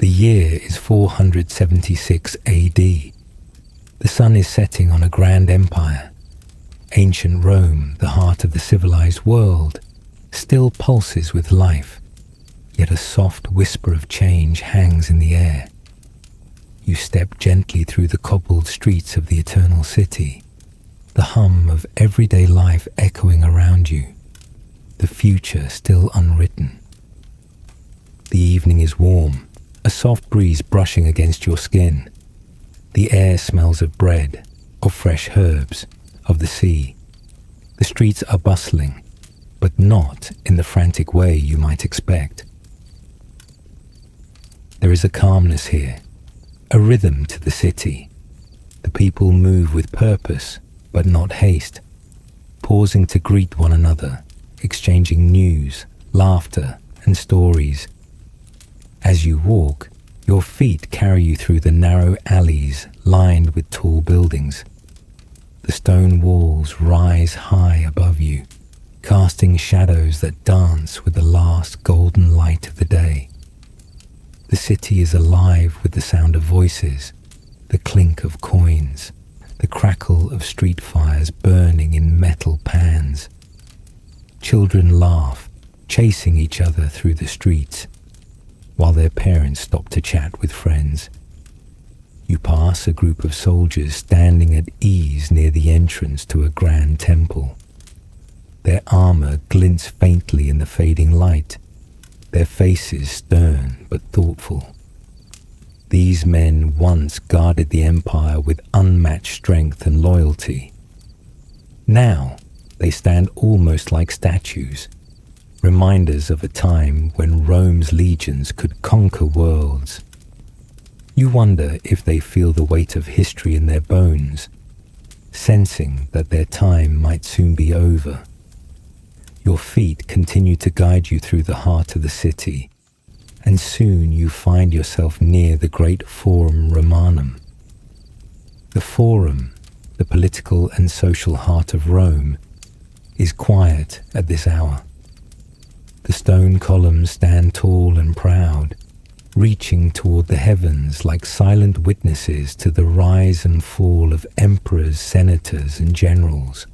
The year is 476 AD. The sun is setting on a grand empire. Ancient Rome, the heart of the civilized world, still pulses with life, yet a soft whisper of change hangs in the air. You step gently through the cobbled streets of the eternal city, the hum of everyday life echoing around you, the future still unwritten. The evening is warm, a soft breeze brushing against your skin. The air smells of bread, of fresh herbs, of the sea. The streets are bustling, but not in the frantic way you might expect. There is a calmness here, a rhythm to the city. The people move with purpose, but not haste, pausing to greet one another, exchanging news, laughter, and stories. As you walk, your feet carry you through the narrow alleys lined with tall buildings. The stone walls rise high above you, casting shadows that dance with the last golden light of the day. The city is alive with the sound of voices, the clink of coins, the crackle of street fires burning in metal pans. Children laugh, chasing each other through the streets, while their parents stop to chat with friends. You pass a group of soldiers standing at ease near the entrance to a grand temple. Their armor glints faintly in the fading light, their faces stern but thoughtful. These men once guarded the empire with unmatched strength and loyalty. Now they stand almost like statues, reminders of a time when Rome's legions could conquer worlds. You wonder if they feel the weight of history in their bones, sensing that their time might soon be over. Your feet continue to guide you through the heart of the city, and soon you find yourself near the great Forum Romanum. The Forum, the political and social heart of Rome, is quiet at this hour. The stone columns stand tall and proud, reaching toward the heavens like silent witnesses to the rise and fall of emperors, senators, and generals.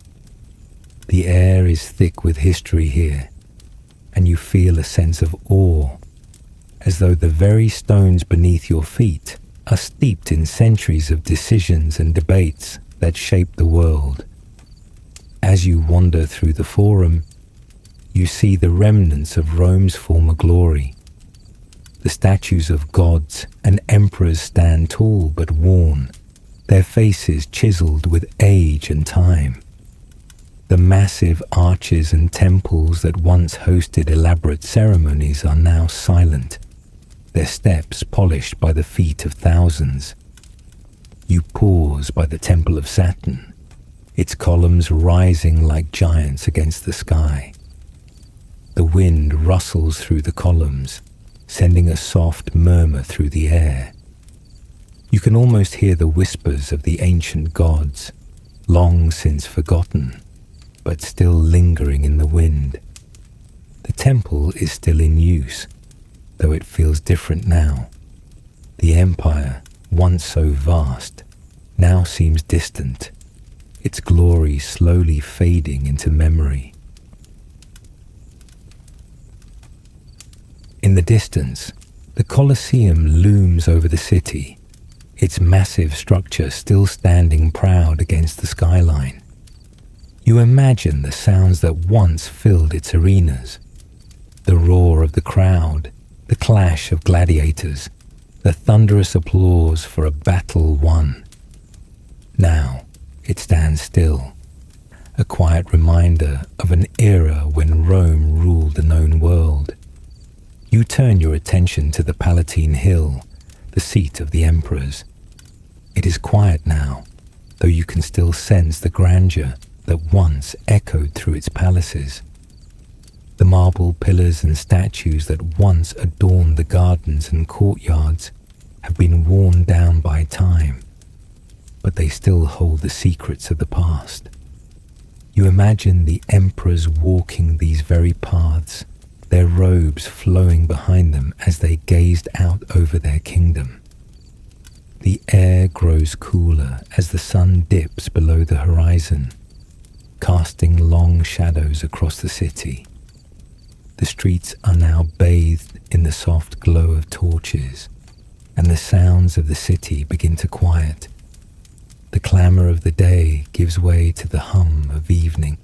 The air is thick with history here, and you feel a sense of awe, as though the very stones beneath your feet are steeped in centuries of decisions and debates that shape the world. As you wander through the Forum, you see the remnants of Rome's former glory. The statues of gods and emperors stand tall but worn, their faces chiseled with age and time. The massive arches and temples that once hosted elaborate ceremonies are now silent, their steps polished by the feet of thousands. You pause by the Temple of Saturn, its columns rising like giants against the sky. The wind rustles through the columns, sending a soft murmur through the air. You can almost hear the whispers of the ancient gods, long since forgotten, but still lingering in the wind. The temple is still in use, though it feels different now. The empire, once so vast, now seems distant, its glory slowly fading into memory. In the distance, the Colosseum looms over the city, its massive structure still standing proud against the skyline. You imagine the sounds that once filled its arenas, the roar of the crowd, the clash of gladiators, the thunderous applause for a battle won. Now it stands still, a quiet reminder of an era when Rome ruled the known world. You turn your attention to the Palatine Hill, the seat of the emperors. It is quiet now, though you can still sense the grandeur that once echoed through its palaces. The marble pillars and statues that once adorned the gardens and courtyards have been worn down by time, but they still hold the secrets of the past. You imagine the emperors walking these very paths, their robes flowing behind them as they gazed out over their kingdom. The air grows cooler as the sun dips below the horizon, casting long shadows across the city. The streets are now bathed in the soft glow of torches, and the sounds of the city begin to quiet. The clamour of the day gives way to the hum of evening,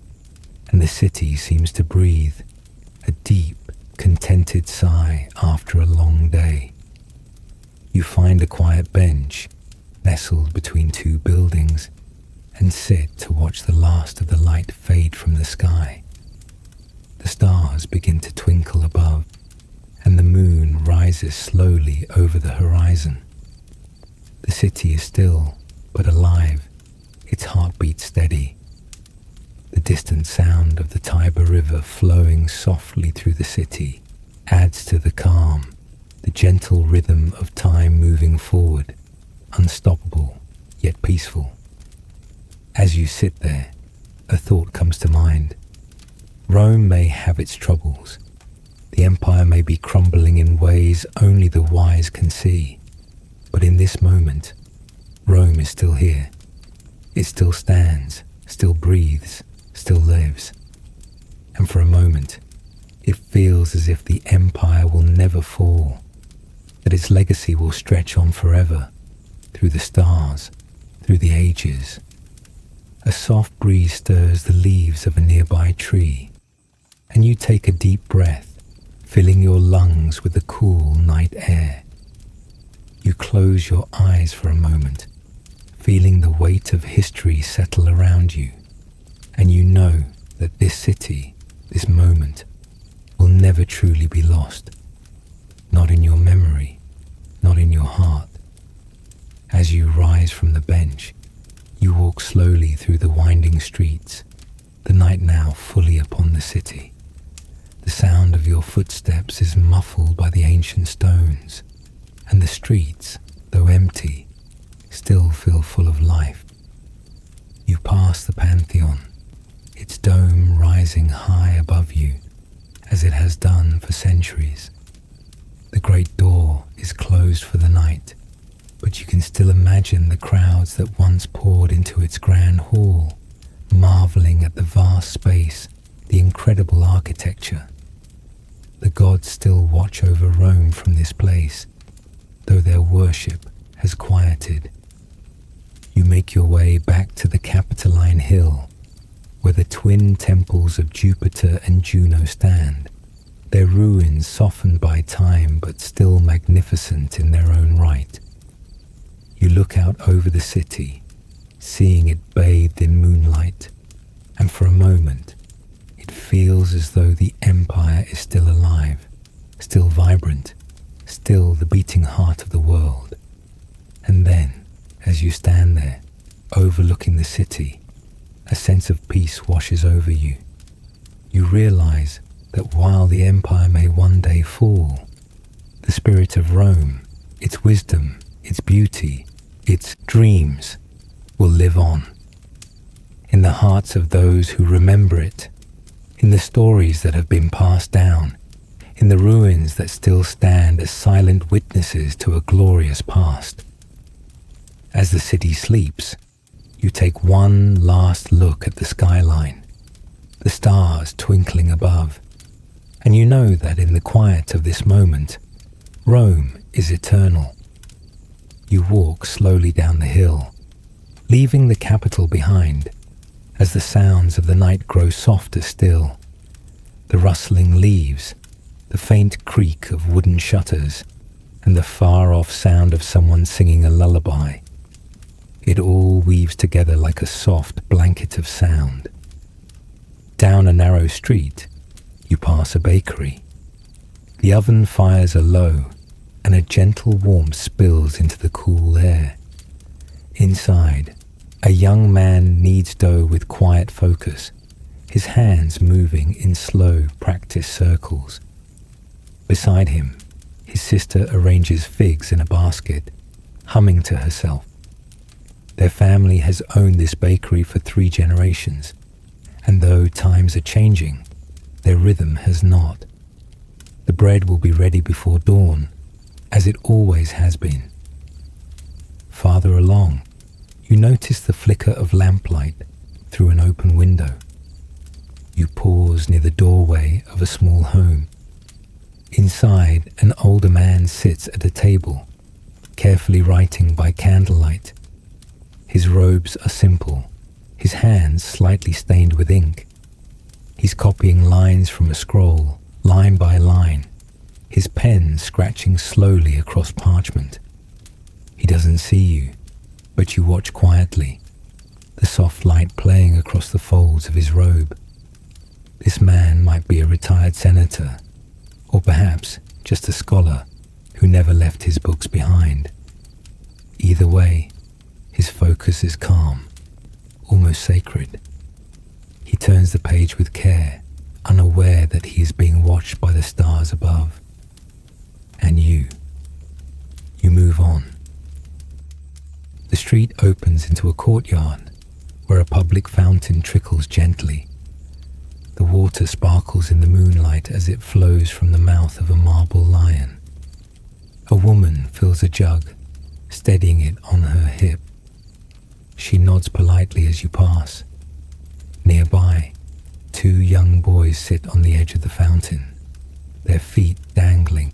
and the city seems to breathe a deep, contented sigh after a long day. You find a quiet bench, nestled between two buildings, and sit to watch the last of the light fade from the sky. The stars begin to twinkle above, and the moon rises slowly over the horizon. The city is still, but alive, its heartbeat steady. The distant sound of the Tiber River flowing softly through the city adds to the calm, the gentle rhythm of time moving forward, unstoppable yet peaceful. As you sit there, a thought comes to mind. Rome may have its troubles. The empire may be crumbling in ways only the wise can see. But in this moment, Rome is still here. It still stands, still breathes, still lives. And for a moment, it feels as if the empire will never fall, that its legacy will stretch on forever, through the stars, through the ages. A soft breeze stirs the leaves of a nearby tree, and you take a deep breath, filling your lungs with the cool night air. You close your eyes for a moment, feeling the weight of history settle around you, and you know that this city, this moment, will never truly be lost. Not in your memory, not in your heart. As you rise from the bench, you walk slowly through the winding streets, the night now fully upon the city. The sound of your footsteps is muffled by the ancient stones, and the streets, though empty, still feel full of life. You pass the Pantheon, its dome rising high above you, as it has done for centuries. The great door is closed for the night, but you can still imagine the crowds that once poured into its grand hall, marvelling at the vast space, the incredible architecture. The gods still watch over Rome from this place, though their worship has quieted. You make your way back to the Capitoline Hill, where the twin temples of Jupiter and Juno stand, their ruins softened by time but still magnificent in their own right. You look out over the city, seeing it bathed in moonlight, and for a moment it feels as though the empire is still alive, still vibrant, still the beating heart of the world. And then, as you stand there, overlooking the city, a sense of peace washes over you. You realize that while the empire may one day fall, the spirit of Rome, its wisdom, its beauty, its dreams, will live on. In the hearts of those who remember it, in the stories that have been passed down, in the ruins that still stand as silent witnesses to a glorious past. As the city sleeps, you take one last look at the skyline, the stars twinkling above, and you know that in the quiet of this moment, Rome is eternal. You walk slowly down the hill, leaving the capital behind, as the sounds of the night grow softer still. The rustling leaves, the faint creak of wooden shutters, and the far-off sound of someone singing a lullaby. It all weaves together like a soft blanket of sound. Down a narrow street, you pass a bakery. The oven fires are low, and a gentle warmth spills into the cool air. Inside, a young man kneads dough with quiet focus, his hands moving in slow, practiced circles. Beside him, his sister arranges figs in a basket, humming to herself. Their family has owned this bakery for 3 generations, and though times are changing, their rhythm has not. The bread will be ready before dawn, as it always has been. Farther along, you notice the flicker of lamplight through an open window. You pause near the doorway of a small home. Inside, an older man sits at a table, carefully writing by candlelight. His robes are simple, his hands slightly stained with ink. He's copying lines from a scroll, line by line, his pen scratching slowly across parchment. He doesn't see you, but you watch quietly, the soft light playing across the folds of his robe. This man might be a retired senator, or perhaps just a scholar who never left his books behind. Either way, his focus is calm, almost sacred. He turns the page with care, unaware that he is being watched by the stars above. And you move on. The street opens into a courtyard where a public fountain trickles gently. The water sparkles in the moonlight as it flows from the mouth of a marble lion. A woman fills a jug, steadying it on her hip. She nods politely as you pass. Nearby, two young boys sit on the edge of the fountain, their feet dangling,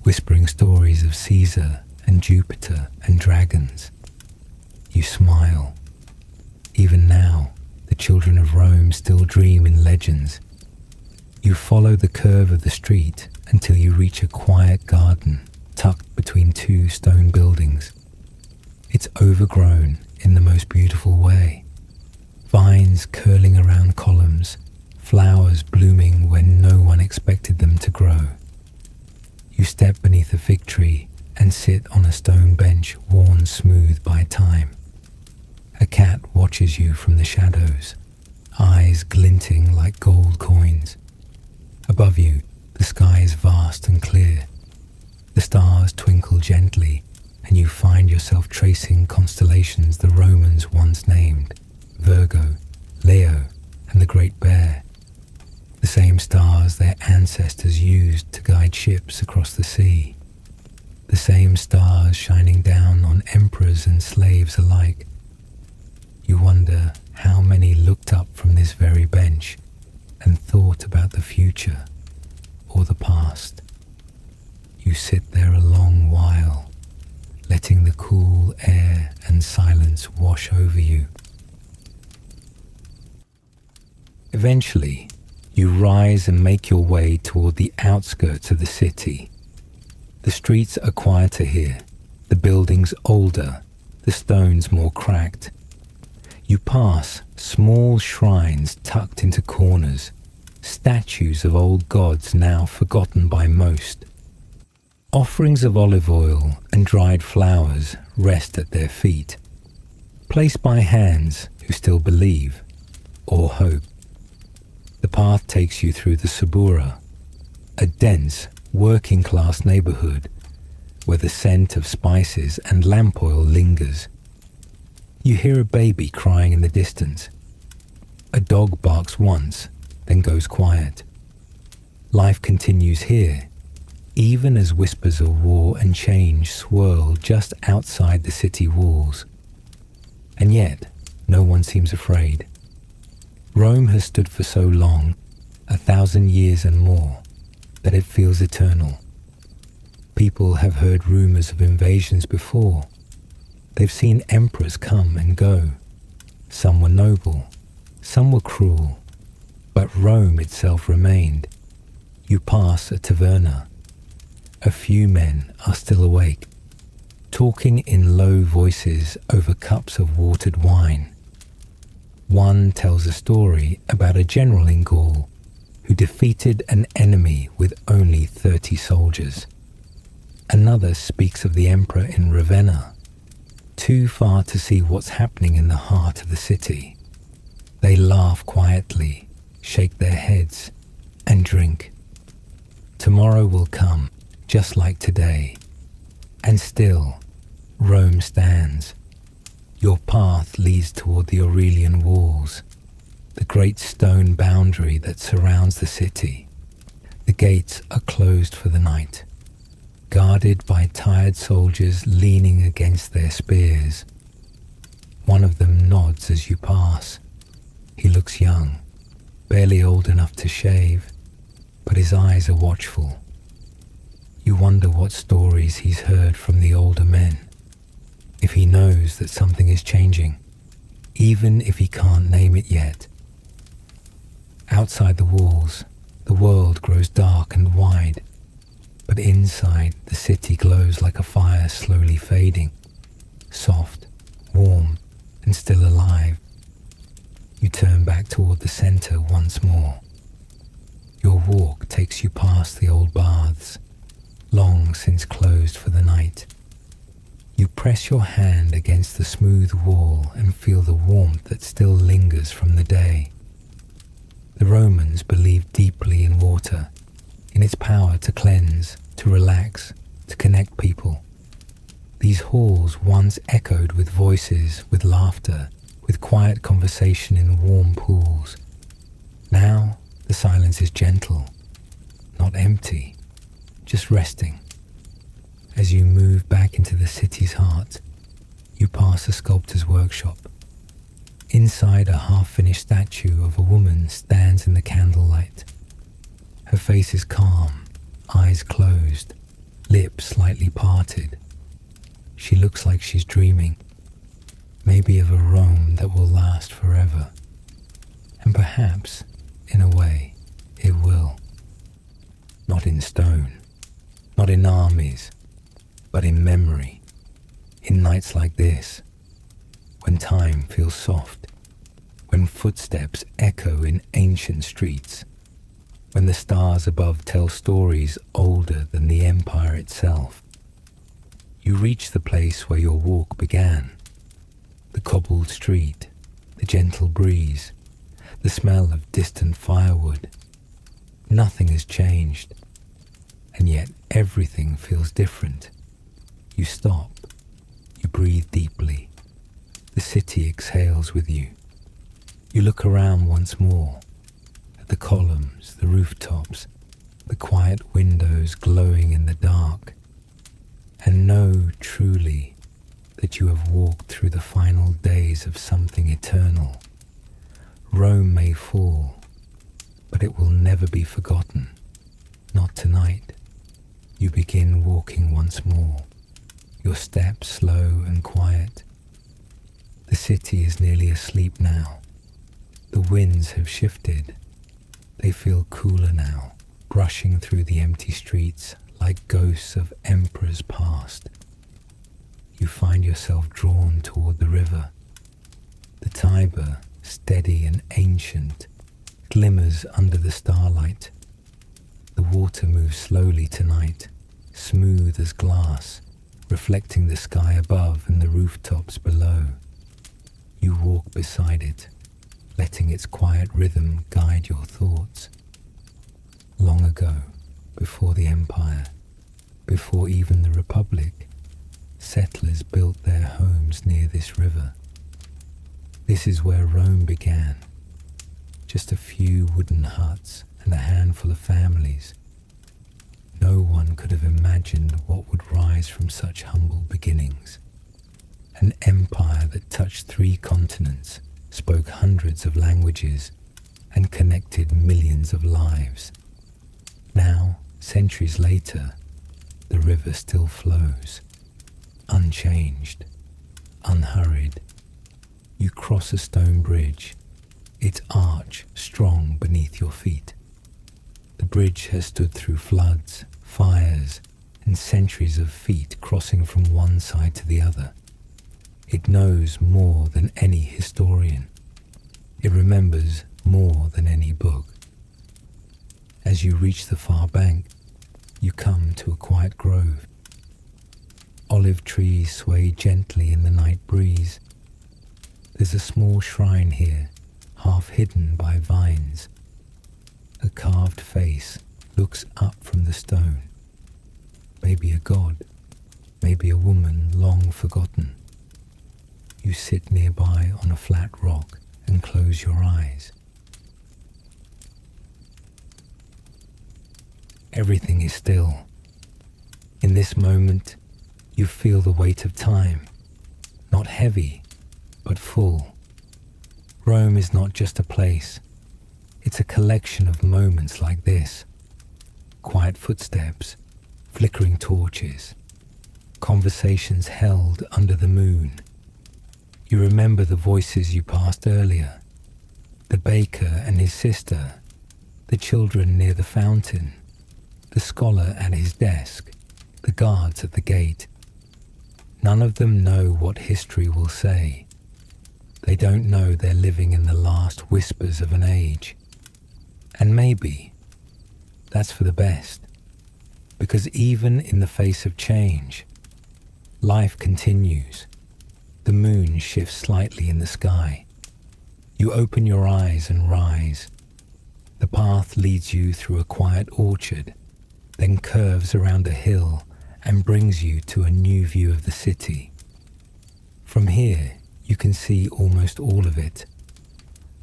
whispering stories of Caesar and Jupiter and dragons. You smile. Even now, the children of Rome still dream in legends. You follow the curve of the street until you reach a quiet garden tucked between two stone buildings. It's overgrown in the most beautiful way. Vines curling around columns, flowers blooming when no one expected them to grow. You step beneath a fig tree and sit on a stone bench worn smooth by time. A cat watches you from the shadows, eyes glinting like gold coins. Above you, the sky is vast and clear. The stars twinkle gently, and you find yourself tracing constellations the Romans once named: Virgo, Leo, and the Great Bear. The same stars their ancestors used to guide ships across the sea. The same stars shining down on emperors and slaves alike. You wonder how many looked up from this very bench and thought about the future or the past. You sit there a long while, letting the cool air and silence wash over you. Eventually, you rise and make your way toward the outskirts of the city. The streets are quieter here, the buildings older, the stones more cracked. You pass small shrines tucked into corners, statues of old gods now forgotten by most. Offerings of olive oil and dried flowers rest at their feet, placed by hands who still believe or hope. The path takes you through the Subura, a dense, working-class neighborhood where the scent of spices and lamp oil lingers. You hear a baby crying in the distance. A dog barks once, then goes quiet. Life continues here, even as whispers of war and change swirl just outside the city walls. And yet, no one seems afraid. Rome has stood for so long, 1,000 years and more, that it feels eternal. People have heard rumors of invasions before. They've seen emperors come and go. Some were noble, some were cruel, but Rome itself remained. You pass a taverna. A few men are still awake, talking in low voices over cups of watered wine. One tells a story about a general in Gaul who defeated an enemy with only 30 soldiers. Another speaks of the emperor in Ravenna, too far to see what's happening in the heart of the city. They laugh quietly, shake their heads, and drink. Tomorrow will come, just like today, and still, Rome stands. Your path leads toward the Aurelian walls, the great stone boundary that surrounds the city. The gates are closed for the night, guarded by tired soldiers leaning against their spears. One of them nods as you pass. He looks young, barely old enough to shave, but his eyes are watchful. You wonder what stories he's heard from the older men, if he knows that something is changing, even if he can't name it yet. Outside the walls, the world grows dark and wide, but inside the city glows like a fire slowly fading, soft, warm, and still alive. You turn back toward the center once more. Your walk takes you past the old baths, long since closed for the night. You press your hand against the smooth wall and feel the warmth that still lingers from the day. The Romans believed deeply in water, in its power to cleanse, to relax, to connect people. These halls once echoed with voices, with laughter, with quiet conversation in warm pools. Now the silence is gentle, not empty, just resting. As you move back into the city's heart, you pass a sculptor's workshop. Inside, a half-finished statue of a woman stands in the candlelight. Her face is calm, eyes closed, lips slightly parted. She looks like she's dreaming, maybe of a Rome that will last forever. And perhaps, in a way, it will. Not in stone, not in armies, but in memory, in nights like this, when time feels soft, when footsteps echo in ancient streets, when the stars above tell stories older than the empire itself. You reach the place where your walk began, the cobbled street, the gentle breeze, the smell of distant firewood. Nothing has changed, and yet everything feels different. You stop, you breathe deeply. The city exhales with you. You look around once more, at the columns, the rooftops, the quiet windows glowing in the dark, and know truly that you have walked through the final days of something eternal. Rome may fall, but it will never be forgotten. Not tonight. You begin walking once more, your steps slow and quiet. The city is nearly asleep now. The winds have shifted. They feel cooler now, brushing through the empty streets like ghosts of emperors past. You find yourself drawn toward the river. The Tiber, steady and ancient, glimmers under the starlight. The water moves slowly tonight, smooth as glass, reflecting the sky above and the rooftops below. You walk beside it, letting its quiet rhythm guide your thoughts. Long ago, before the empire, before even the republic, settlers built their homes near this river. This is where Rome began. Just a few wooden huts and a handful of families. No one could have imagined what would rise from such humble beginnings. An empire that touched 3 continents, spoke hundreds of languages, and connected millions of lives. Now, centuries later, the river still flows, unchanged, unhurried. You cross a stone bridge, its arch strong beneath your feet. The bridge has stood through floods, fires, and centuries of feet crossing from one side to the other. It knows more than any historian. It remembers more than any book. As you reach the far bank, you come to a quiet grove. Olive trees sway gently in the night breeze. There's a small shrine here, half hidden by vines. A carved face looks up from the stone. Maybe a god, maybe a woman long forgotten. You sit nearby on a flat rock and close your eyes. everything is still. In this moment, you feel the weight of time, not heavy, but full. Rome is not just a place, it's a collection of moments like this. Quiet footsteps, flickering torches, conversations held under the moon. You remember the voices you passed earlier, the baker and his sister, the children near the fountain, the scholar at his desk, the guards at the gate. None of them know what history will say. They don't know they're living in the last whispers of an age. And maybe that's for the best, because even in the face of change, life continues. The moon shifts slightly in the sky. You open your eyes and rise. The path leads you through a quiet orchard, then curves around a hill and brings you to a new view of the city. From here, you can see almost all of it.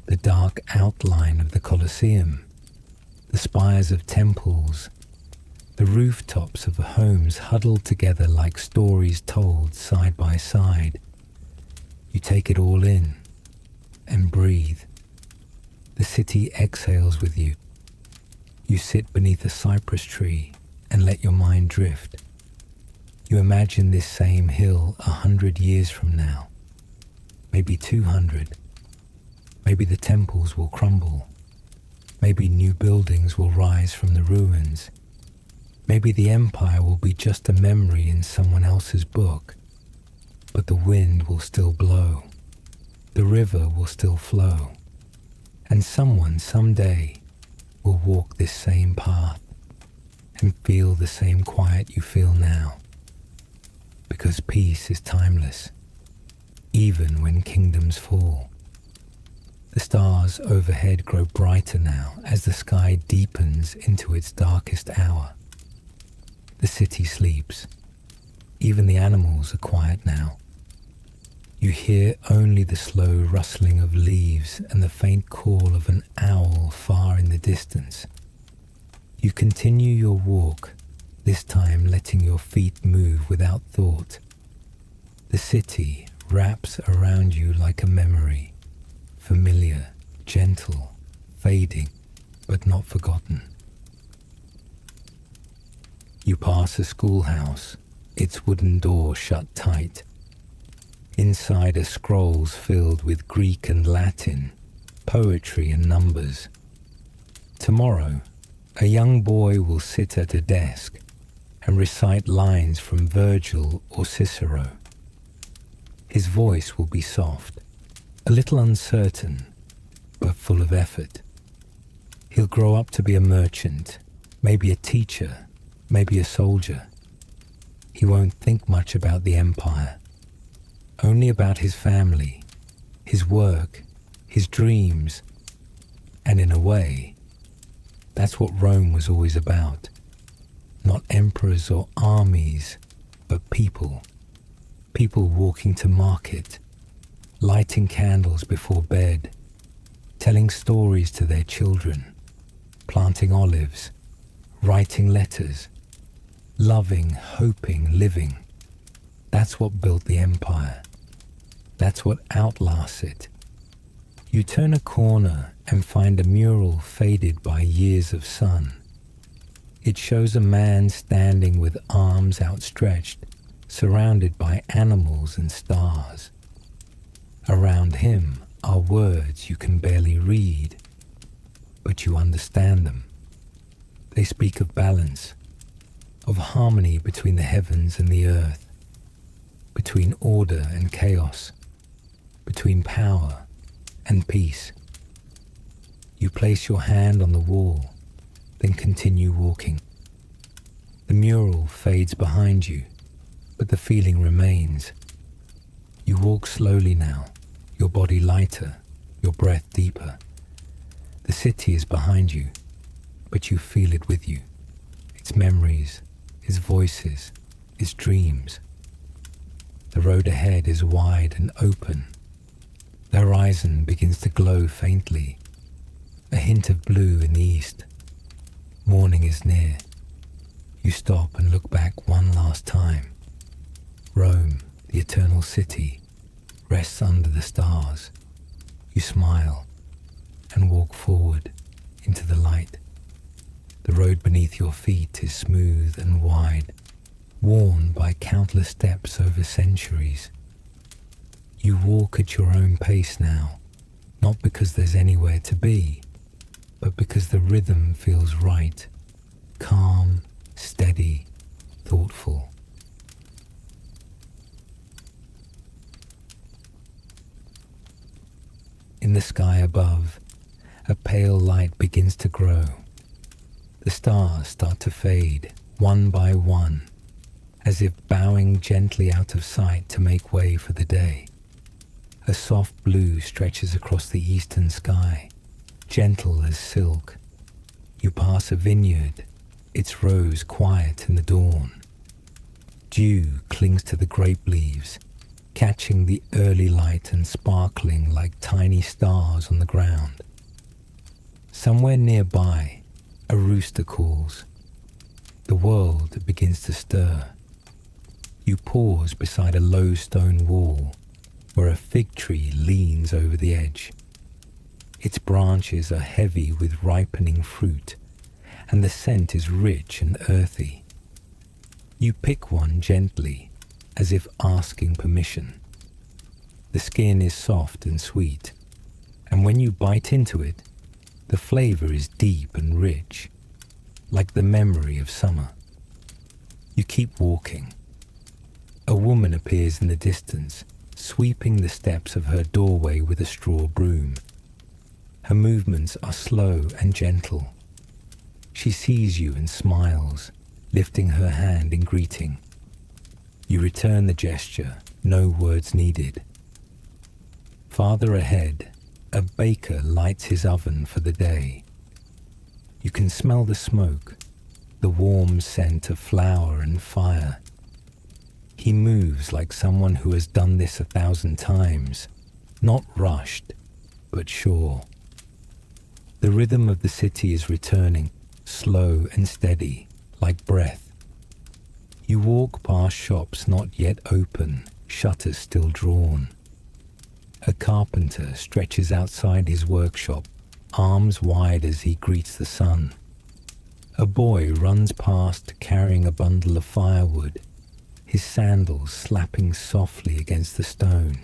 The dark outline of the Colosseum, the spires of temples, the rooftops of homes huddled together like stories told side by side. You take it all in and breathe. The city exhales with you. You sit beneath a cypress tree and let your mind drift. You imagine this same hill 100 years from now, maybe 200. Maybe the temples will crumble. Maybe new buildings will rise from the ruins. Maybe the empire will be just a memory in someone else's book. But the wind will still blow. The river will still flow. And someone someday will walk this same path and feel the same quiet you feel now. Because peace is timeless, even when kingdoms fall. The stars overhead grow brighter now as the sky deepens into its darkest hour. The city sleeps. Even the animals are quiet now. You hear only the slow rustling of leaves and the faint call of an owl far in the distance. You continue your walk, this time letting your feet move without thought. The city wraps around you like a memory, familiar, gentle, fading, but not forgotten. You pass a schoolhouse, its wooden door shut tight. Inside are scrolls filled with Greek and Latin, poetry and numbers. Tomorrow, a young boy will sit at a desk and recite lines from Virgil or Cicero. His voice will be soft, a little uncertain, but full of effort. He'll grow up to be a merchant, maybe a teacher, maybe a soldier. He won't think much about the empire, only about his family, his work, his dreams, and in a way, that's what Rome was always about. Not emperors or armies, but people. People walking to market, lighting candles before bed, telling stories to their children, planting olives, writing letters, loving, hoping, living. That's what built the empire. That's what outlasts it. You turn a corner and find a mural faded by years of sun. It shows a man standing with arms outstretched, surrounded by animals and stars. Around him are words you can barely read, but you understand them. They speak of balance, of harmony between the heavens and the earth, between order and chaos, between power and peace. You place your hand on the wall, then continue walking. The mural fades behind you, but the feeling remains. You walk slowly now, your body lighter, your breath deeper. The city is behind you, but you feel it with you. Its memories, its voices, its dreams. The road ahead is wide and open. The horizon begins to glow faintly, a hint of blue in the east. Morning is near. You stop and look back one last time. Rome, the eternal city, rests under the stars. You smile and walk forward into the light. The road beneath your feet is smooth and wide, worn by countless steps over centuries. You walk at your own pace now, not because there's anywhere to be, but because the rhythm feels right, calm, steady, thoughtful. In the sky above, a pale light begins to grow. The stars start to fade, one by one, as if bowing gently out of sight to make way for the day. A soft blue stretches across the eastern sky, gentle as silk. You pass a vineyard, its rose quiet in the dawn. Dew clings to the grape leaves, catching the early light and sparkling like tiny stars on the ground. Somewhere nearby, a rooster calls. The world begins to stir. You pause beside a low stone wall, where a fig tree leans over the edge. Its branches are heavy with ripening fruit, and the scent is rich and earthy. You pick one gently, as if asking permission. The skin is soft and sweet, and when you bite into it, the flavor is deep and rich, like the memory of summer. You keep walking. A woman appears in the distance, sweeping the steps of her doorway with a straw broom. Her movements are slow and gentle. She sees you and smiles, lifting her hand in greeting. You return the gesture, no words needed. Farther ahead, a baker lights his oven for the day. You can smell the smoke, the warm scent of flour and fire. He moves like someone who has done this 1,000 times, not rushed, but sure. The rhythm of the city is returning, slow and steady, like breath. You walk past shops not yet open, shutters still drawn. A carpenter stretches outside his workshop, arms wide as he greets the sun. A boy runs past carrying a bundle of firewood, his sandals slapping softly against the stone.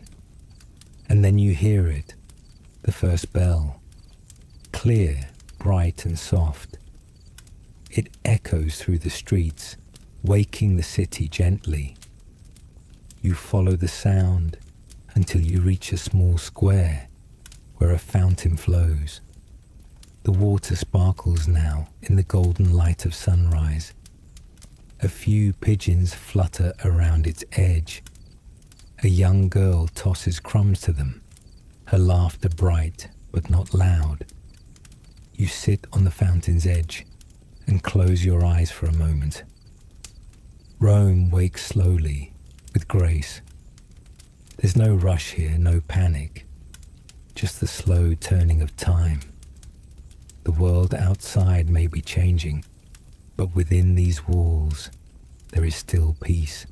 And then you hear it, the first bell, clear, bright and soft. It echoes through the streets, waking the city gently. You follow the sound until you reach a small square where a fountain flows. The water sparkles now in the golden light of sunrise. A few pigeons flutter around its edge. A young girl tosses crumbs to them, her laughter bright but not loud. You sit on the fountain's edge and close your eyes for a moment. Rome wakes slowly, with grace. There's no rush here, no panic, just the slow turning of time. The world outside may be changing, but within these walls, there is still peace.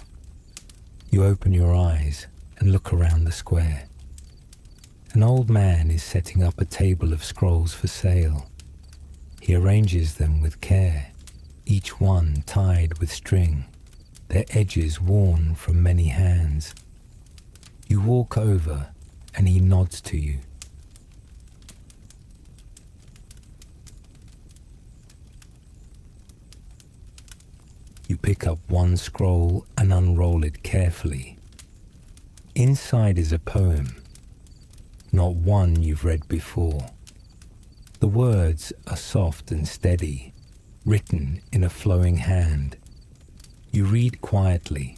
You open your eyes and look around the square. An old man is setting up a table of scrolls for sale. He arranges them with care, each one tied with string, their edges worn from many hands. You walk over and he nods to you. You pick up one scroll and unroll it carefully. Inside is a poem, not one you've read before. The words are soft and steady, written in a flowing hand. You read quietly.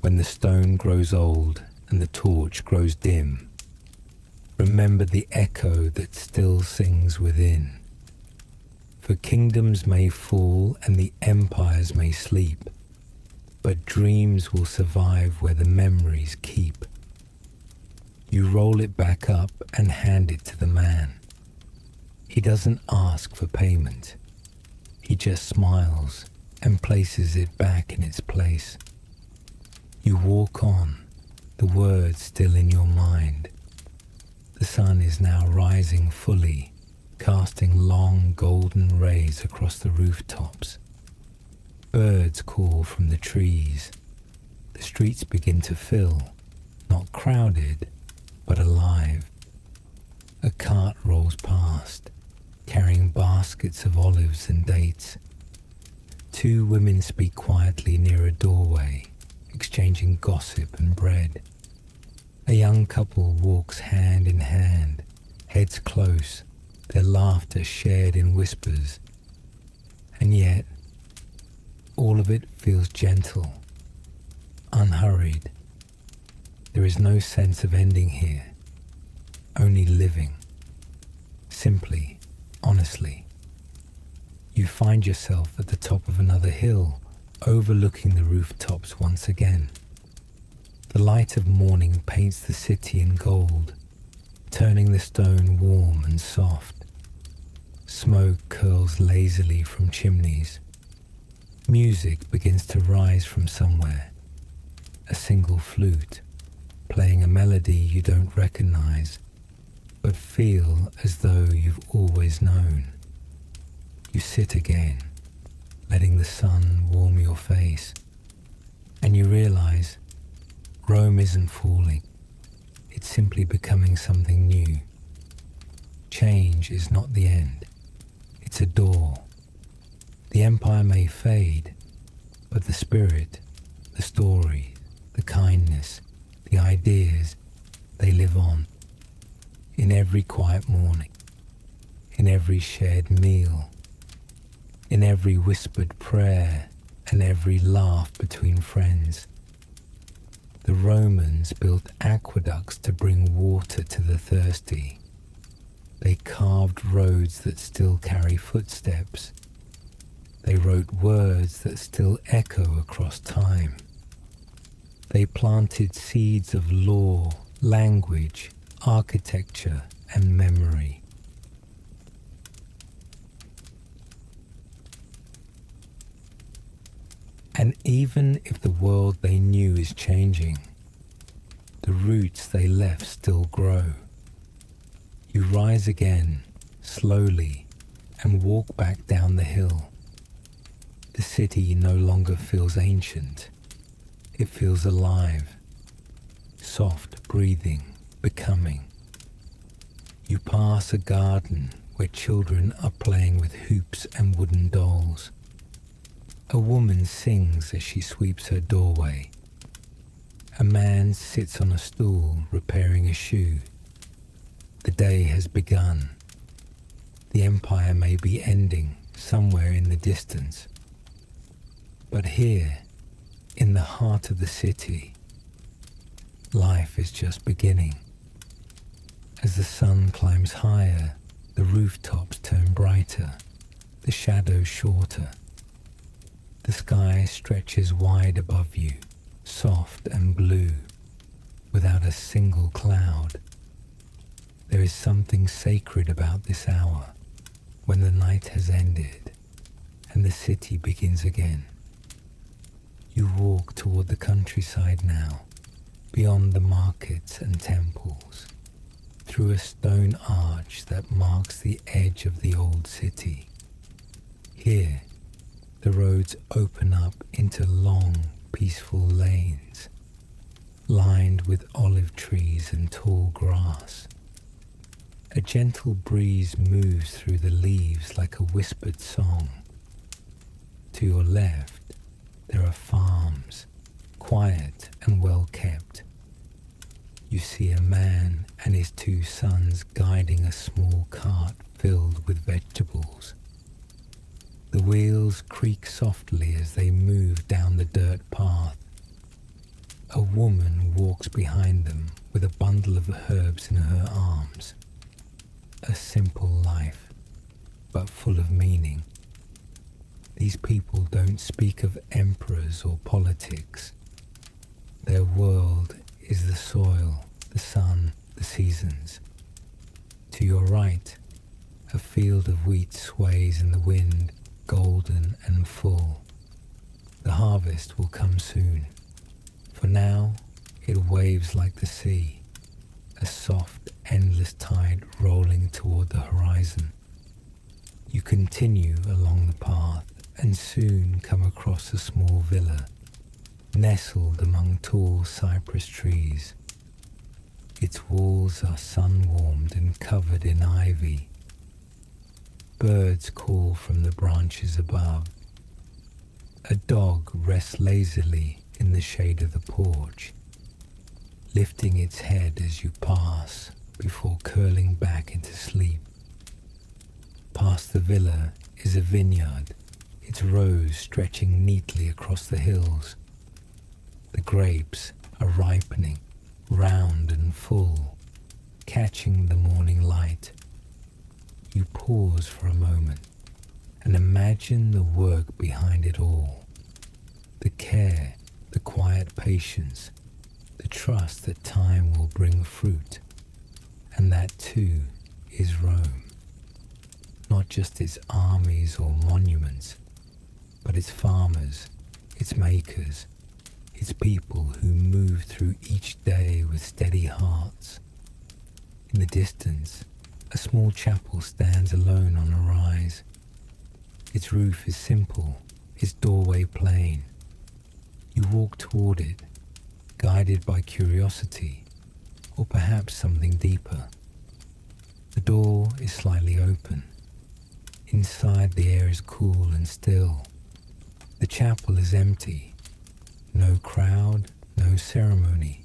When the stone grows old and the torch grows dim, remember the echo that still sings within. For kingdoms may fall and the empires may sleep, but dreams will survive where the memories keep. You roll it back up and hand it to the man. He doesn't ask for payment. He just smiles, and places it back in its place. You walk on, the words still in your mind. The sun is now rising fully, casting long golden rays across the rooftops. Birds call from the trees. The streets begin to fill, not crowded, but alive. A cart rolls past, carrying baskets of olives and dates. Two women speak quietly near a doorway, exchanging gossip and bread. A young couple walks hand in hand, heads close, their laughter shared in whispers. And yet, all of it feels gentle, unhurried. There is no sense of ending here, only living. Simply, honestly. You find yourself at the top of another hill, overlooking the rooftops once again. The light of morning paints the city in gold, turning the stone warm and soft. Smoke curls lazily from chimneys. Music begins to rise from somewhere. A single flute, playing a melody you don't recognize, but feel as though you've always known. You sit again, letting the sun warm your face, and you realize Rome isn't falling. It's simply becoming something new. Change is not the end. It's a door. The empire may fade, but the spirit, the story, the kindness, the ideas, they live on. In every quiet morning, in every shared meal, in every whispered prayer, and every laugh between friends. The Romans built aqueducts to bring water to the thirsty. They carved roads that still carry footsteps. They wrote words that still echo across time. They planted seeds of law, language, architecture, and memory. And even if the world they knew is changing, the roots they left still grow. You rise again, slowly, and walk back down the hill. The city no longer feels ancient. It feels alive, soft breathing, becoming. You pass a garden where children are playing with hoops and wooden dolls. A woman sings as she sweeps her doorway. A man sits on a stool repairing a shoe. The day has begun. The empire may be ending somewhere in the distance. But here, in the heart of the city, life is just beginning. As the sun climbs higher, the rooftops turn brighter, the shadows shorter. The sky stretches wide above you, soft and blue, without a single cloud. There is something sacred about this hour, when the night has ended and the city begins again. You walk toward the countryside now, beyond the markets and temples, through a stone arch that marks the edge of the old city. Here, the roads open up into long, peaceful lanes, lined with olive trees and tall grass. A gentle breeze moves through the leaves like a whispered song. To your left, there are farms, quiet and well kept. You see a man and his two sons guiding a small cart filled with vegetables. The wheels creak softly as they move down the dirt path. A woman walks behind them with a bundle of herbs in her arms. A simple life, but full of meaning. These people don't speak of emperors or politics. Their world is the soil, the sun, the seasons. To your right, a field of wheat sways in the wind, golden and full. The harvest will come soon. For now, it waves like the sea, a soft, endless tide rolling toward the horizon. You continue along the path and soon come across a small villa, nestled among tall cypress trees. Its walls are sun-warmed and covered in ivy. Birds call from the branches above. A dog rests lazily in the shade of the porch, lifting its head as you pass before curling back into sleep. Past the villa is a vineyard, its rows stretching neatly across the hills. The grapes are ripening, round and full, catching the morning light. You pause for a moment and imagine the work behind it all. The care, the quiet patience, the trust that time will bring fruit. And that too is Rome. Not just its armies or monuments, but its farmers, its makers, its people who move through each day with steady hearts. In the distance, a small chapel stands alone on a rise. Its roof is simple, its doorway plain. You walk toward it, guided by curiosity, or perhaps something deeper. The door is slightly open. Inside, the air is cool and still. The chapel is empty. No crowd, no ceremony.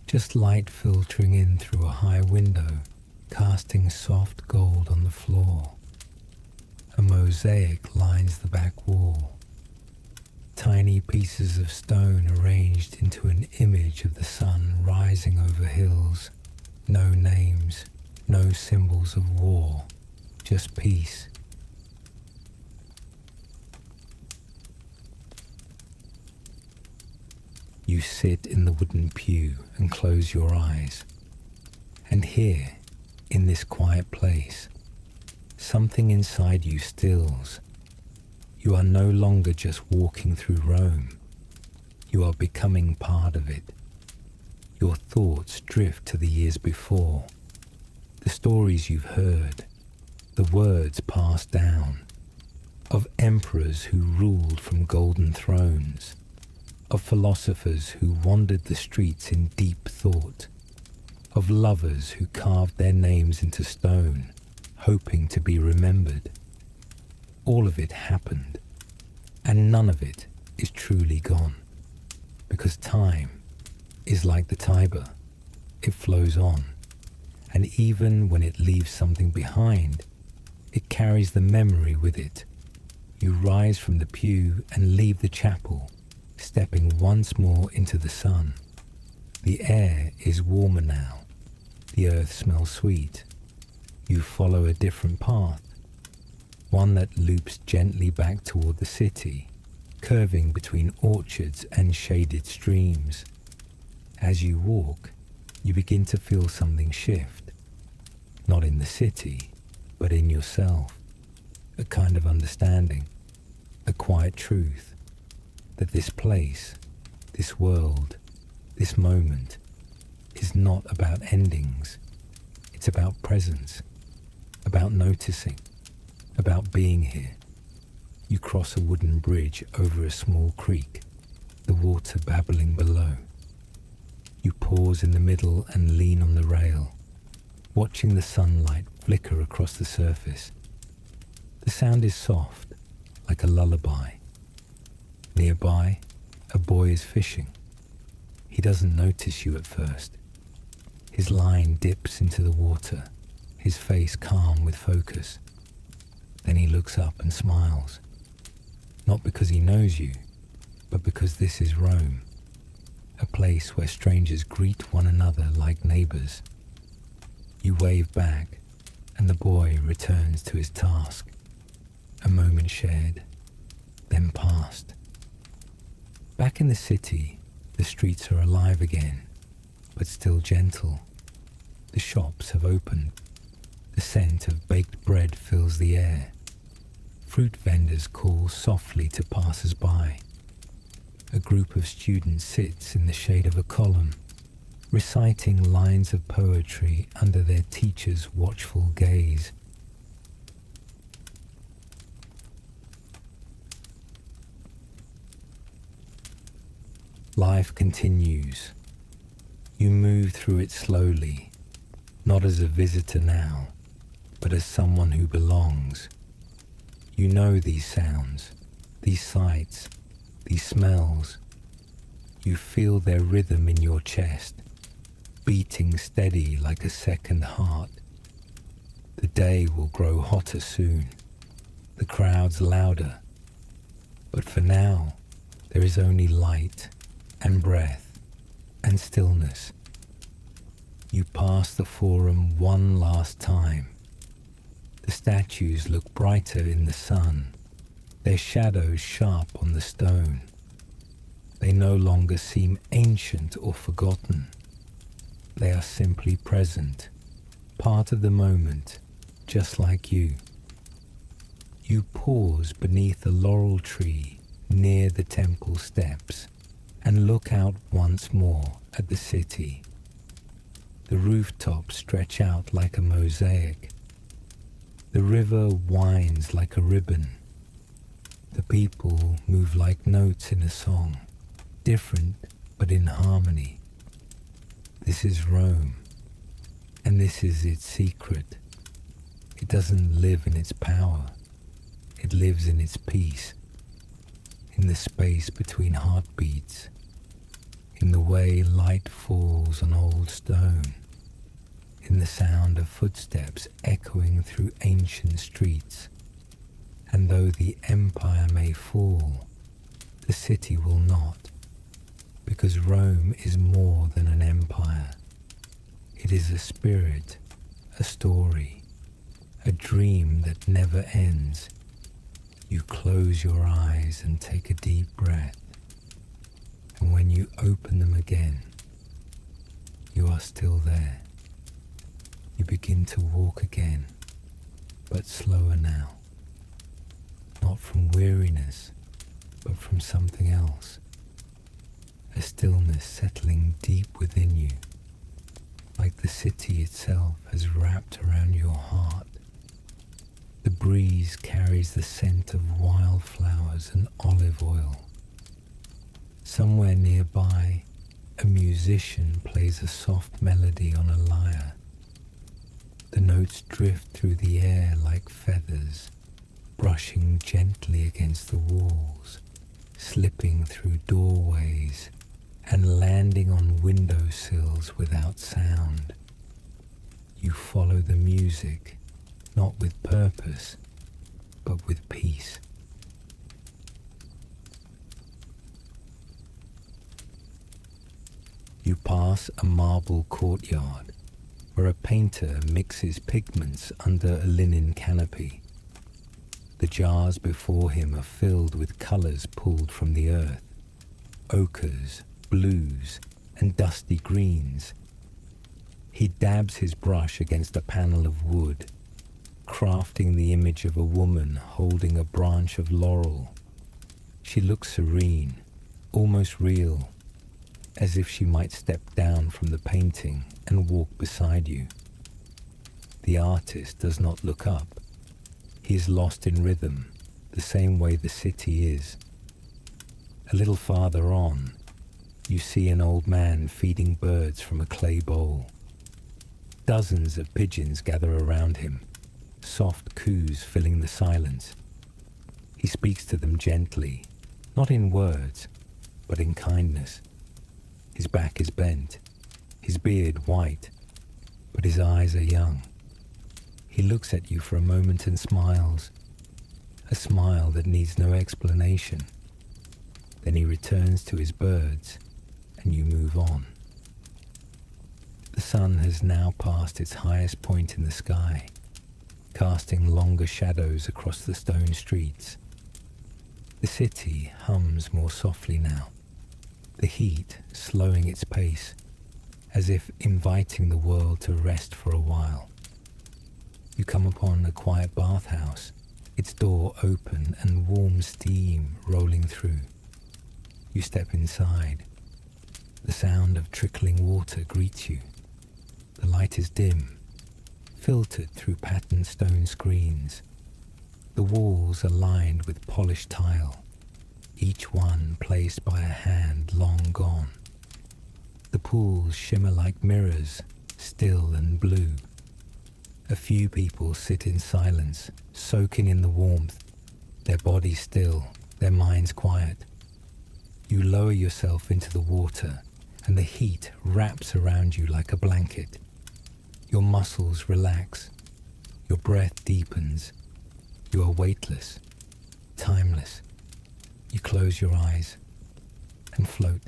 Just light filtering in through a high window, casting soft gold on the floor. A mosaic lines the back wall. Tiny pieces of stone arranged into an image of the sun rising over hills. No names, no symbols of war, just peace. You sit in the wooden pew and close your eyes. And here, in this quiet place, something inside you stills. You are no longer just walking through Rome. You are becoming part of it. Your thoughts drift to the years before, the stories you've heard, the words passed down, of emperors who ruled from golden thrones, of philosophers who wandered the streets in deep thought, of lovers who carved their names into stone, hoping to be remembered. All of it happened, and none of it is truly gone, because time is like the Tiber. It flows on, and even when it leaves something behind, it carries the memory with it. You rise from the pew and leave the chapel, stepping once more into the sun. The air is warmer now. The earth smells sweet. You follow a different path, one that loops gently back toward the city, curving between orchards and shaded streams. As you walk, you begin to feel something shift, not in the city, but in yourself, a kind of understanding, a quiet truth, that this place, this world, this moment, is not about endings. It's about presence, about noticing, about being here. You cross a wooden bridge over a small creek, the water babbling below. You pause in the middle and lean on the rail, watching the sunlight flicker across the surface. The sound is soft, like a lullaby. Nearby, a boy is fishing. He doesn't notice you at first. His line dips into the water, his face calm with focus. Then he looks up and smiles. Not because he knows you, but because this is Rome, a place where strangers greet one another like neighbors. You wave back, and the boy returns to his task. A moment shared, then passed. Back in the city, the streets are alive again, but still gentle. The shops have opened. The scent of baked bread fills the air. Fruit vendors call softly to passers-by, A group of students sits in the shade of a column, reciting lines of poetry under their teacher's watchful gaze. Life continues. You move through it slowly, not as a visitor now, but as someone who belongs. You know these sounds, these sights, these smells. You feel their rhythm in your chest, beating steady like a second heart. The day will grow hotter soon, the crowds louder. But for now, there is only light and breath and stillness. You pass the forum one last time. The statues look brighter in the sun, their shadows sharp on the stone. They no longer seem ancient or forgotten. They are simply present, part of the moment, just like you. You pause beneath a laurel tree near the temple steps and look out once more at the city. The rooftops stretch out like a mosaic. The river winds like a ribbon. The people move like notes in a song, different but in harmony. This is Rome, and this is its secret. It doesn't live in its power. It lives in its peace, in the space between heartbeats, in the way light falls on old stone, in the sound of footsteps echoing through ancient streets. And though the empire may fall, the city will not, because Rome is more than an empire. It is a spirit, a story, a dream that never ends. You close your eyes and take a deep breath, and when you open them again, you are still there. You begin to walk again, but slower now, not from weariness, but from something else, a stillness settling deep within you, like the city itself has wrapped around your heart. The breeze carries the scent of wildflowers and olive oil. Somewhere nearby, a musician plays a soft melody on a lyre. The notes drift through the air like feathers, brushing gently against the walls, slipping through doorways, and landing on windowsills without sound. You follow the music, not with purpose, but with peace. You pass a marble courtyard where a painter mixes pigments under a linen canopy. The jars before him are filled with colours pulled from the earth, ochres, blues, and dusty greens. He dabs his brush against a panel of wood, crafting the image of a woman holding a branch of laurel. She looks serene, almost real, as if she might step down from the painting and walk beside you. The artist does not look up. He is lost in rhythm, the same way the city is. A little farther on, you see an old man feeding birds from a clay bowl. Dozens of pigeons gather around him, soft coos filling the silence. He speaks to them gently, not in words, but in kindness. His back is bent, his beard white, but his eyes are young. He looks at you for a moment and smiles, a smile that needs no explanation. Then he returns to his birds, and you move on. The sun has now passed its highest point in the sky, casting longer shadows across the stone streets. The city hums more softly now, the heat slowing its pace, as if inviting the world to rest for a while. You come upon a quiet bathhouse, its door open and warm steam rolling through. You step inside. The sound of trickling water greets you. The light is dim, filtered through patterned stone screens. The walls are lined with polished tile, each one placed by a hand long gone. The pools shimmer like mirrors, still and blue. A few people sit in silence, soaking in the warmth, their bodies still, their minds quiet. You lower yourself into the water, and the heat wraps around you like a blanket. Your muscles relax, your breath deepens. You are weightless, timeless. You close your eyes and float.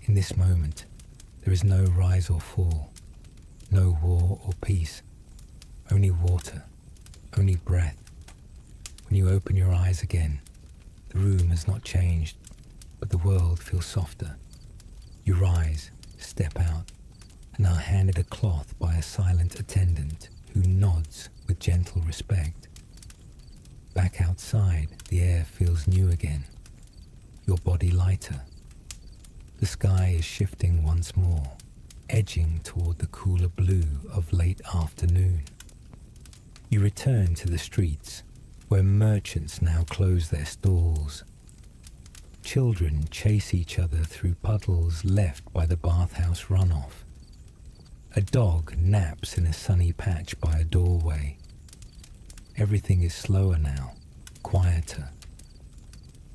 In this moment, there is no rise or fall, no war or peace, only water, only breath. When you open your eyes again, the room has not changed, but the world feels softer. You rise, step out, and are handed a cloth by a silent attendant who nods with gentle respect. Back outside, the air feels new again, your body lighter. The sky is shifting once more, edging toward the cooler blue of late afternoon. You return to the streets, where merchants now close their stalls. Children chase each other through puddles left by the bathhouse runoff. A dog naps in a sunny patch by a doorway. Everything is slower now, quieter.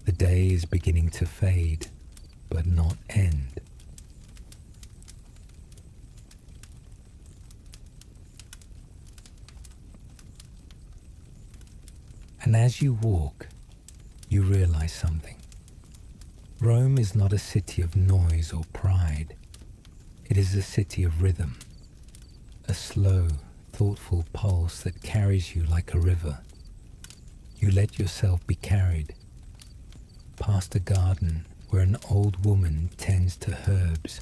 The day is beginning to fade, but not end. And as you walk, you realize something. Rome is not a city of noise or pride. It is a city of rhythm, a slow, thoughtful pulse that carries you like a river. You let yourself be carried past a garden where an old woman tends to herbs,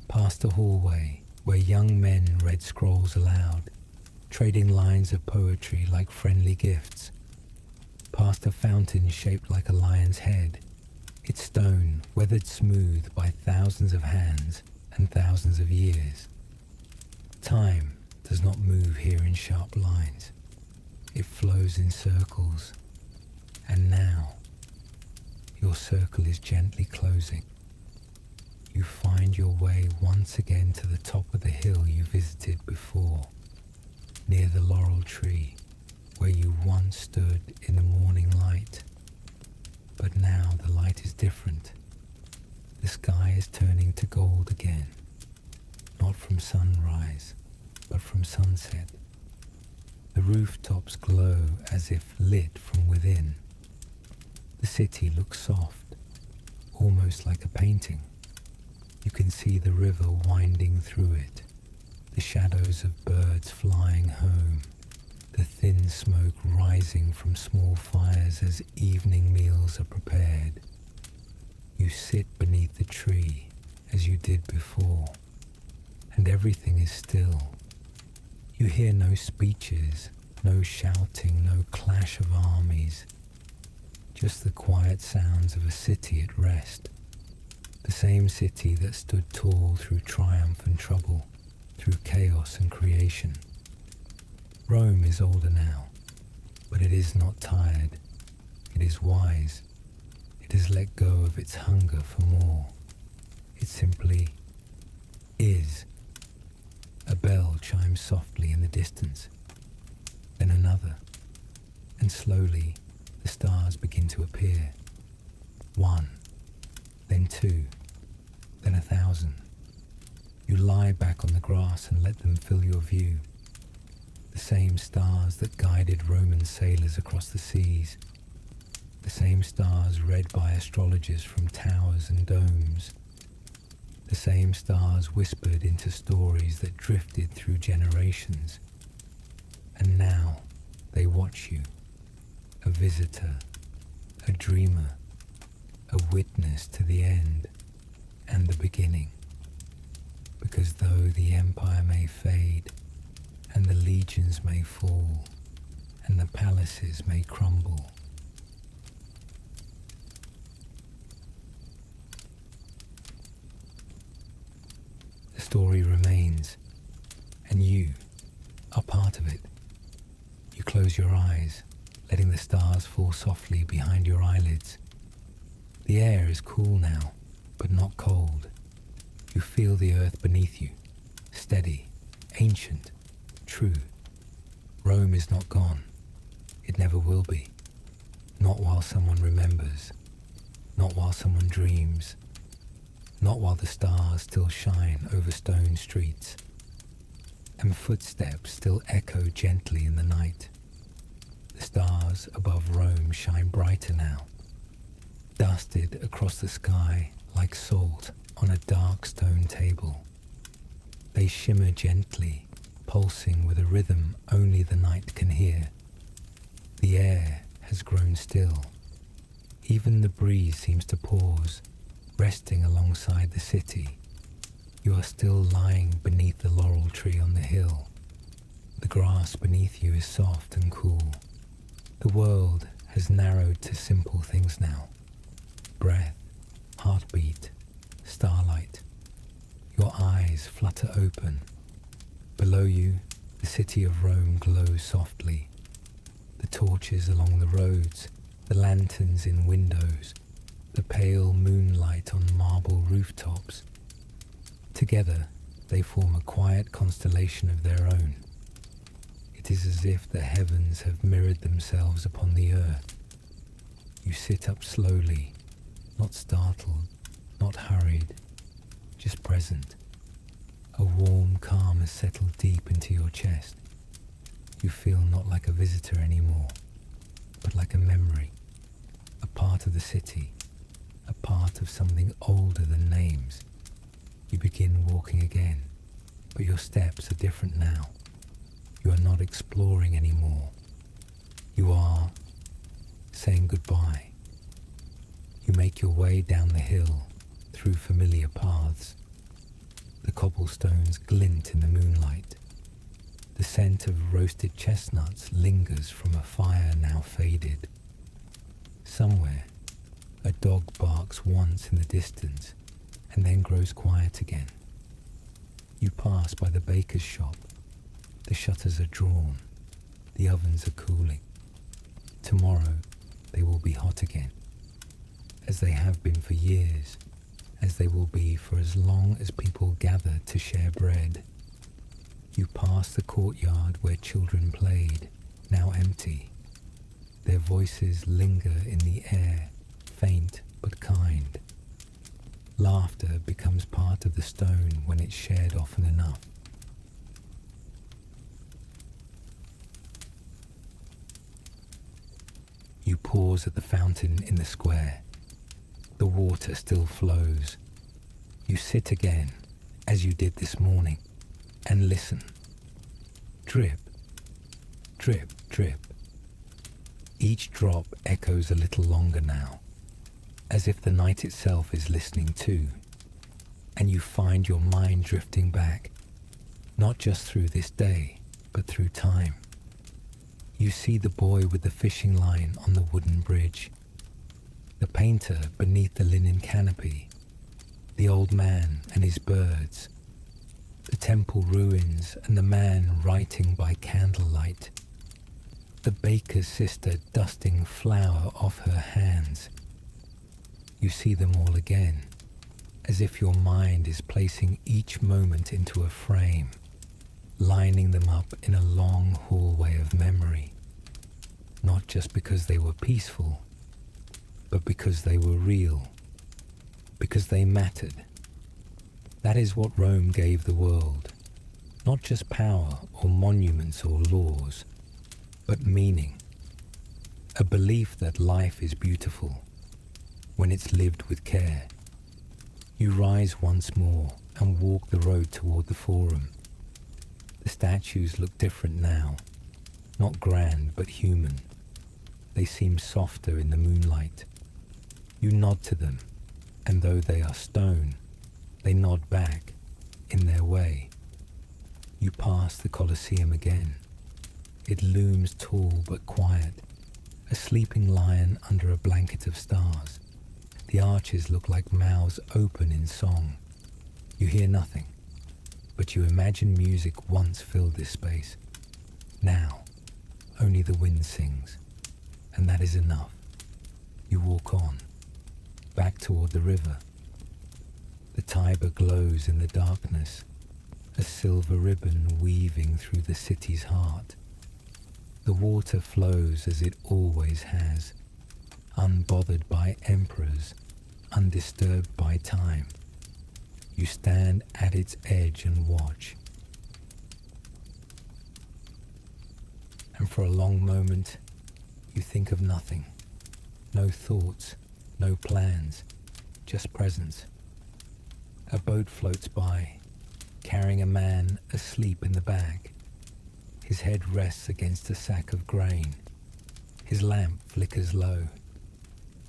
past a hallway where young men read scrolls aloud, trading lines of poetry like friendly gifts, past a fountain shaped like a lion's head, its stone weathered smooth by thousands of hands and thousands of years. Time does not move here in sharp lines. It flows in circles. And now, your circle is gently closing. You find your way once again to the top of the hill you visited before, near the laurel tree, where you once stood in the morning light. But now the light is different. The sky is turning to gold again, not from sunrise, but from sunset. The rooftops glow as if lit from within. The city looks soft, almost like a painting. You can see the river winding through it, the shadows of birds flying home, the thin smoke rising from small fires as evening meals are prepared. You sit beneath the tree as you did before, and everything is still. You hear no speeches, no shouting, no clash of armies, just the quiet sounds of a city at rest. The same city that stood tall through triumph and trouble, through chaos and creation. Rome is older now, but it is not tired. It is wise. It has let go of its hunger for more. It simply is. A bell chimes softly in the distance, then another, and slowly the stars begin to appear. 1, then 2, then 1,000. You lie back on the grass and let them fill your view. The same stars that guided Roman sailors across the seas. The same stars read by astrologers from towers and domes. The same stars whispered into stories that drifted through generations. And now they watch you, a visitor, a dreamer, a witness to the end and the beginning. Because though the empire may fade, and the legions may fall, and the palaces may crumble, story remains, and you are part of it. You close your eyes, letting the stars fall softly behind your eyelids. The air is cool now, but not cold. You feel the earth beneath you, steady, ancient, true. Rome is not gone. It never will be. Not while someone remembers. Not while someone dreams. Not while the stars still shine over stone streets. And footsteps still echo gently in the night. The stars above Rome shine brighter now, dusted across the sky like salt on a dark stone table. They shimmer gently, pulsing with a rhythm only the night can hear. The air has grown still. Even the breeze seems to pause, resting alongside the city. You are still lying beneath the laurel tree on the hill. The grass beneath you is soft and cool. The world has narrowed to simple things now. Breath, heartbeat, starlight. Your eyes flutter open. Below you, the city of Rome glows softly. The torches along the roads, the lanterns in windows, the pale moonlight on marble rooftops. Together, they form a quiet constellation of their own. It is as if the heavens have mirrored themselves upon the earth. You sit up slowly, not startled, not hurried, just present. A warm calm has settled deep into your chest. You feel not like a visitor anymore, but like a memory, a part of the city, a part of something older than names. You begin walking again, but your steps are different now. You are not exploring anymore. You are saying goodbye. You make your way down the hill through familiar paths. The cobblestones glint in the moonlight. The scent of roasted chestnuts lingers from a fire now faded. Somewhere, a dog barks once in the distance and then grows quiet again. You pass by the baker's shop. The shutters are drawn. The ovens are cooling. Tomorrow, they will be hot again, as they have been for years, as they will be for as long as people gather to share bread. You pass the courtyard where children played, now empty. Their voices linger in the air, faint but kind. Laughter becomes part of the stone when it's shared often enough. You pause at the fountain in the square. The water still flows. You sit again, as you did this morning, and listen. Drip, drip, drip. Each drop echoes a little longer now, as if the night itself is listening too. And you find your mind drifting back, not just through this day, but through time. You see the boy with the fishing line on the wooden bridge, the painter beneath the linen canopy, the old man and his birds, the temple ruins and the man writing by candlelight, the baker's sister dusting flour off her hands. You see them all again, as if your mind is placing each moment into a frame, lining them up in a long hallway of memory, not just because they were peaceful, but because they were real, because they mattered. That is what Rome gave the world, not just power or monuments or laws, but meaning, a belief that life is beautiful when it's lived with care. You rise once more and walk the road toward the forum. The statues look different now, not grand but human. They seem softer in the moonlight. You nod to them, and though they are stone, they nod back in their way. You pass the Colosseum again. It looms tall but quiet, a sleeping lion under a blanket of stars. The arches look like mouths open in song. You hear nothing, But you imagine music once filled this space. Now, only the wind sings, and that is enough. You walk on, back toward the river. The Tiber glows in the darkness, a silver ribbon weaving through the city's heart. The water flows as it always has, unbothered by emperors, undisturbed by time. You stand at its edge and watch. And for a long moment, you think of nothing. No thoughts, no plans, just presence. A boat floats by, carrying a man asleep in the back. His head rests against a sack of grain. His lamp flickers low.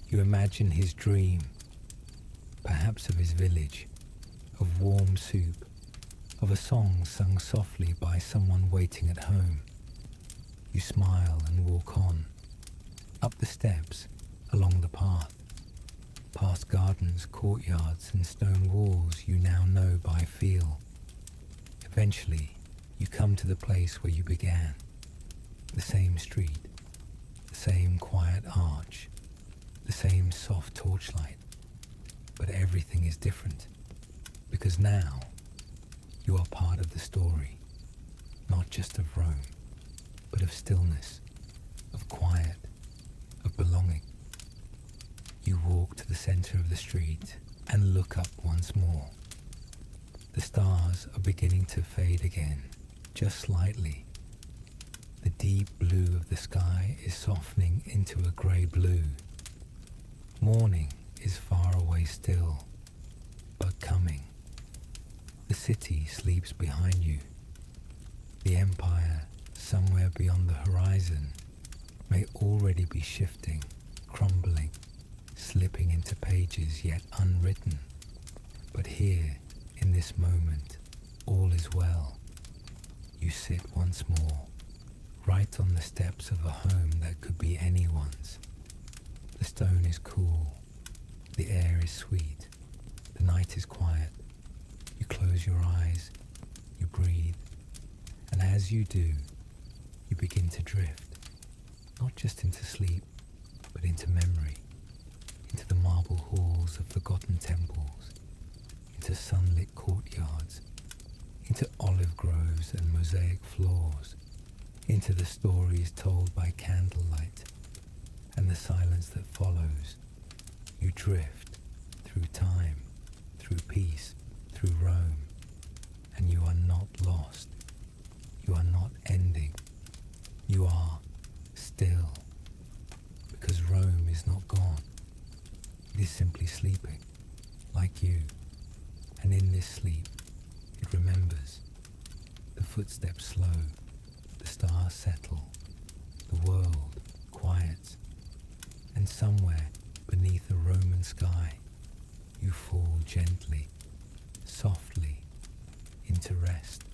You imagine his dream, perhaps of his village, of warm soup, of a song sung softly by someone waiting at home. You smile and walk on, up the steps, along the path, past gardens, courtyards and stone walls you now know by feel. Eventually, you come to the place where you began, the same street, the same quiet arch, the same soft torchlight, but everything is different, because now you are part of the story, not just of Rome, but of stillness, of quiet, of belonging. You walk to the center of the street and look up once more. The stars are beginning to fade again, just slightly. The deep blue of the sky is softening into a grey blue. Morning is far away still, but coming. The city sleeps behind you. The empire, somewhere beyond the horizon, may already be shifting, crumbling, slipping into pages yet unwritten. But here, in this moment, all is well. You sit once more, right on the steps of a home that could be anyone's. The stone is cool, the air is sweet, the night is quiet. You close your eyes, you breathe, and as you do, you begin to drift, not just into sleep, but into memory, into the marble halls of forgotten temples, into sunlit courtyards, into olive groves and mosaic floors, into the stories told by candlelight and the silence that follows. You drift through time, through peace, through Rome, and you are not lost. You are not ending. You are still, because Rome is not gone. It is simply sleeping, like you, and in this sleep, it remembers. The footsteps slow, the stars settle, the world quiets, and somewhere beneath a Roman sky, you fall gently, softly, into rest.